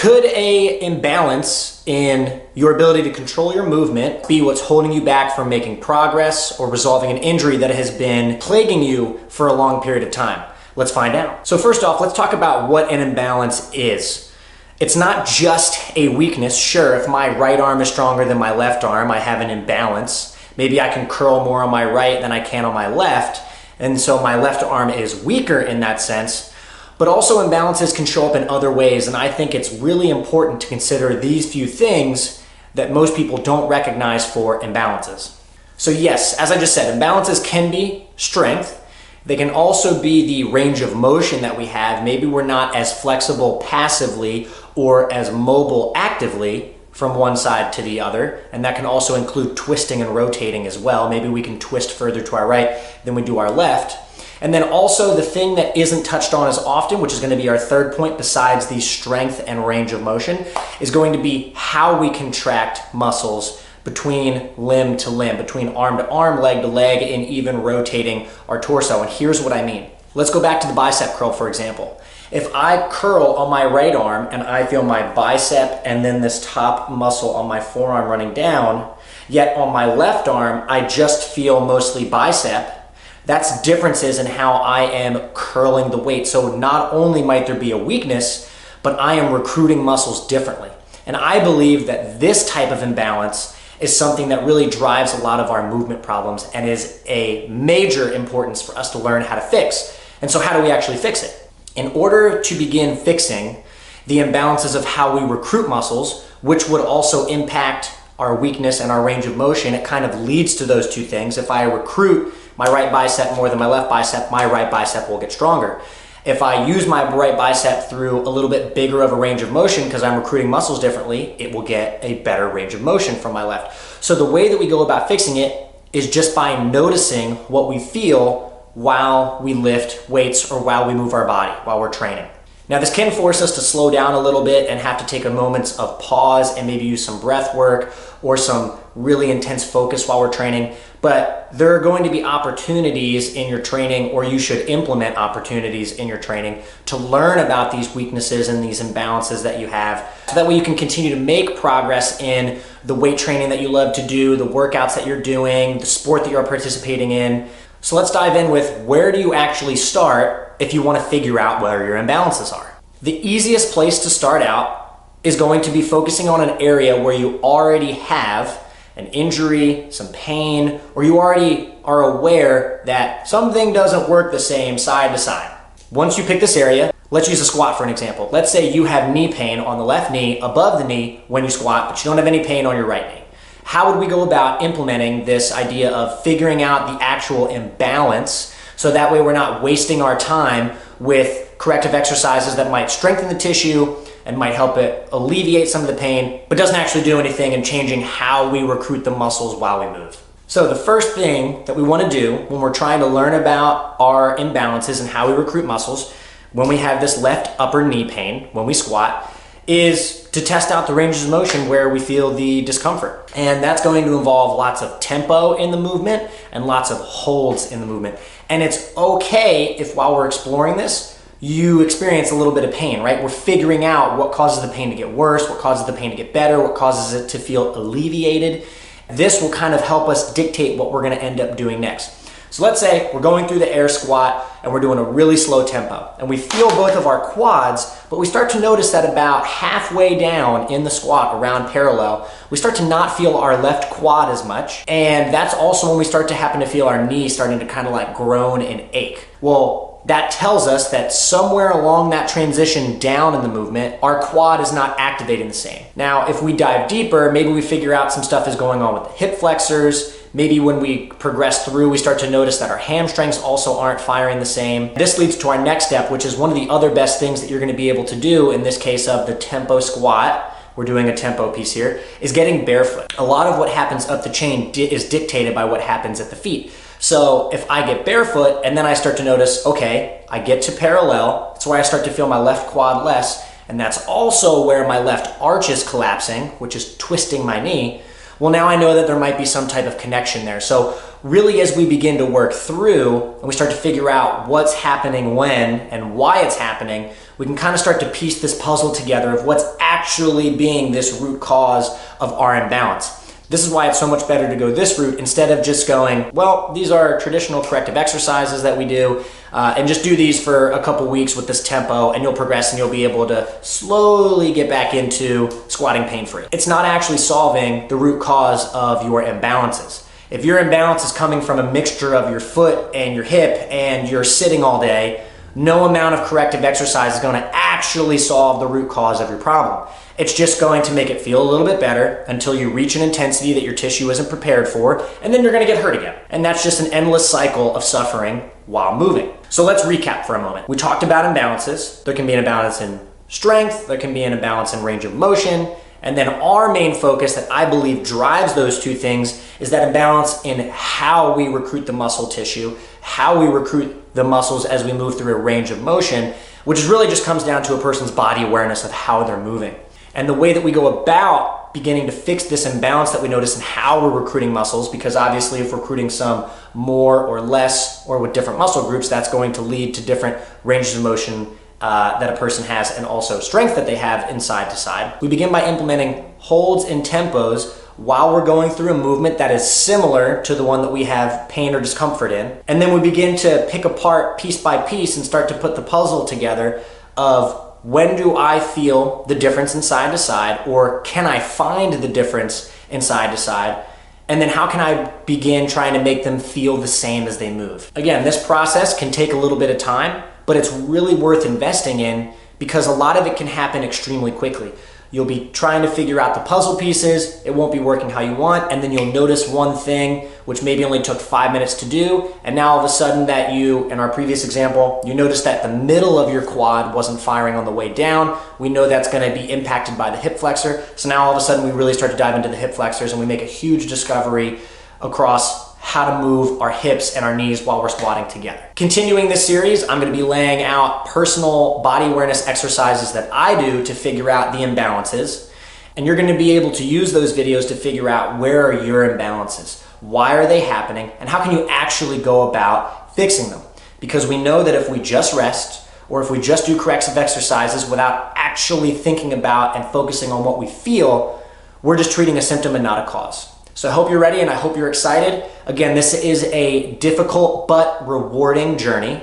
Could a imbalance in your ability to control your movement be what's holding you back from making progress or resolving an injury that has been plaguing you for a long period of time? Let's find out. So first off, let's talk about what an imbalance is. It's not just a weakness. Sure, if my right arm is stronger than my left arm, I have an imbalance. Maybe I can curl more on my right than I can on my left, and so my left arm is weaker in that sense. But also imbalances can show up in other ways, and I think it's really important to consider these few things that most people don't recognize for imbalances. So yes, as I just said, imbalances can be strength. They can also be the range of motion that we have. Maybe we're not as flexible passively or as mobile actively from one side to the other, and that can also include twisting and rotating as well. Maybe we can twist further to our right than we do our left. And then also the thing that isn't touched on as often, which is going to be our third point besides the strength and range of motion, is going to be how we contract muscles between limb to limb, between arm to arm, leg to leg, and even rotating our torso. And here's what I mean. Let's go back to the bicep curl, for example. If I curl on my right arm and I feel my bicep and then this top muscle on my forearm running down, yet on my left arm, I just feel mostly bicep, that's differences in how I am curling the weight. So not only might there be a weakness, but I am recruiting muscles differently. And I believe that this type of imbalance is something that really drives a lot of our movement problems and is a major importance for us to learn how to fix. And so how do we actually fix it? In order to begin fixing the imbalances of how we recruit muscles, which would also impact our weakness and our range of motion, it kind of leads to those two things. If I recruit my right bicep more than my left bicep, my right bicep will get stronger. If I use my right bicep through a little bit bigger of a range of motion because I'm recruiting muscles differently, it will get a better range of motion from my left. So the way that we go about fixing it is just by noticing what we feel while we lift weights or while we move our body, while we're training. Now this can force us to slow down a little bit and have to take a moment of pause and maybe use some breath work or some really intense focus while we're training. But there are going to be opportunities in your training, or you should implement opportunities in your training to learn about these weaknesses and these imbalances that you have. So that way you can continue to make progress in the weight training that you love to do, the workouts that you're doing, the sport that you're participating in. So let's dive in with where do you actually start if you want to figure out where your imbalances are. The easiest place to start out is going to be focusing on an area where you already have an injury, some pain, or you already are aware that something doesn't work the same side to side. Once you pick this area, let's use a squat for an example. Let's say you have knee pain on the left knee, above the knee when you squat, but you don't have any pain on your right knee. How would we go about implementing this idea of figuring out the actual imbalance so that way we're not wasting our time with corrective exercises that might strengthen the tissue and might help it alleviate some of the pain, but doesn't actually do anything in changing how we recruit the muscles while we move? So the first thing that we want to do when we're trying to learn about our imbalances and how we recruit muscles when we have this left upper knee pain, when we squat, is to test out the ranges of motion where we feel the discomfort. And that's going to involve lots of tempo in the movement and lots of holds in the movement. And it's okay if while we're exploring this, you experience a little bit of pain, right? We're figuring out what causes the pain to get worse, what causes the pain to get better, what causes it to feel alleviated. This will kind of help us dictate what we're gonna end up doing next. So let's say we're going through the air squat and we're doing a really slow tempo and we feel both of our quads, but we start to notice that about halfway down in the squat around parallel, we start to not feel our left quad as much. And that's also when we start to happen to feel our knee starting to kind of like groan and ache. Well, that tells us that somewhere along that transition down in the movement, our quad is not activating the same. Now, if we dive deeper, maybe we figure out some stuff is going on with the hip flexors. Maybe when we progress through, we start to notice that our hamstrings also aren't firing the same. This leads to our next step, which is one of the other best things that you're gonna be able to do in this case of the tempo squat. We're doing a tempo piece here, is getting barefoot. A lot of what happens up the chain is dictated by what happens at the feet. So if I get barefoot and then I start to notice, okay, I get to parallel, that's where I start to feel my left quad less, and that's also where my left arch is collapsing, which is twisting my knee. Well, now I know that there might be some type of connection there. So really, as we begin to work through and we start to figure out what's happening when and why it's happening, we can kind of start to piece this puzzle together of what's actually being this root cause of our imbalance. This is why it's so much better to go this route instead of just going, well, these are traditional corrective exercises that we do, and just do these for a couple weeks with this tempo, and you'll progress and you'll be able to slowly get back into squatting pain-free. It's not actually solving the root cause of your imbalances. If your imbalance is coming from a mixture of your foot and your hip and you're sitting all day, no amount of corrective exercise is going to actually solve the root cause of your problem. It's just going to make it feel a little bit better until you reach an intensity that your tissue isn't prepared for, and then you're going to get hurt again. And that's just an endless cycle of suffering while moving. So let's recap for a moment. We talked about imbalances. There can be an imbalance in strength, there can be an imbalance in range of motion, and then our main focus that I believe drives those two things is that imbalance in how we recruit the muscle tissue, how we recruit the muscles as we move through a range of motion, which really just comes down to a person's body awareness of how they're moving. And the way that we go about beginning to fix this imbalance that we notice in how we're recruiting muscles, because obviously if we're recruiting some more or less or with different muscle groups, that's going to lead to different ranges of motion that a person has and also strength that they have in side to side. We begin by implementing holds and tempos while we're going through a movement that is similar to the one that we have pain or discomfort in. And then we begin to pick apart piece by piece and start to put the puzzle together of when do I feel the difference in side to side, or can I find the difference in side to side? And then how can I begin trying to make them feel the same as they move? Again, this process can take a little bit of time, but it's really worth investing in because a lot of it can happen extremely quickly. You'll be trying to figure out the puzzle pieces, it won't be working how you want, and then you'll notice one thing which maybe only took 5 minutes to do, and now all of a sudden that you, in our previous example, you notice that the middle of your quad wasn't firing on the way down. We know that's going to be impacted by the hip flexor, so now all of a sudden we really start to dive into the hip flexors and we make a huge discovery across how to move our hips and our knees while we're squatting together. Continuing this series, I'm going to be laying out personal body awareness exercises that I do to figure out the imbalances, and you're going to be able to use those videos to figure out where are your imbalances, why are they happening, and how can you actually go about fixing them. Because we know that if we just rest, or if we just do corrective exercises without actually thinking about and focusing on what we feel, we're just treating a symptom and not a cause. So I hope you're ready and I hope you're excited. Again, this is a difficult but rewarding journey,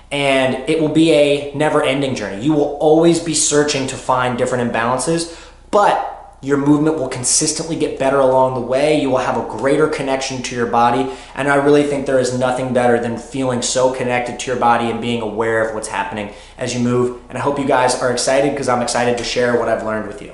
and it will be a never-ending journey. You will always be searching to find different imbalances, but your movement will consistently get better along the way. You will have a greater connection to your body, and I really think there is nothing better than feeling so connected to your body and being aware of what's happening as you move. And I hope you guys are excited because I'm excited to share what I've learned with you.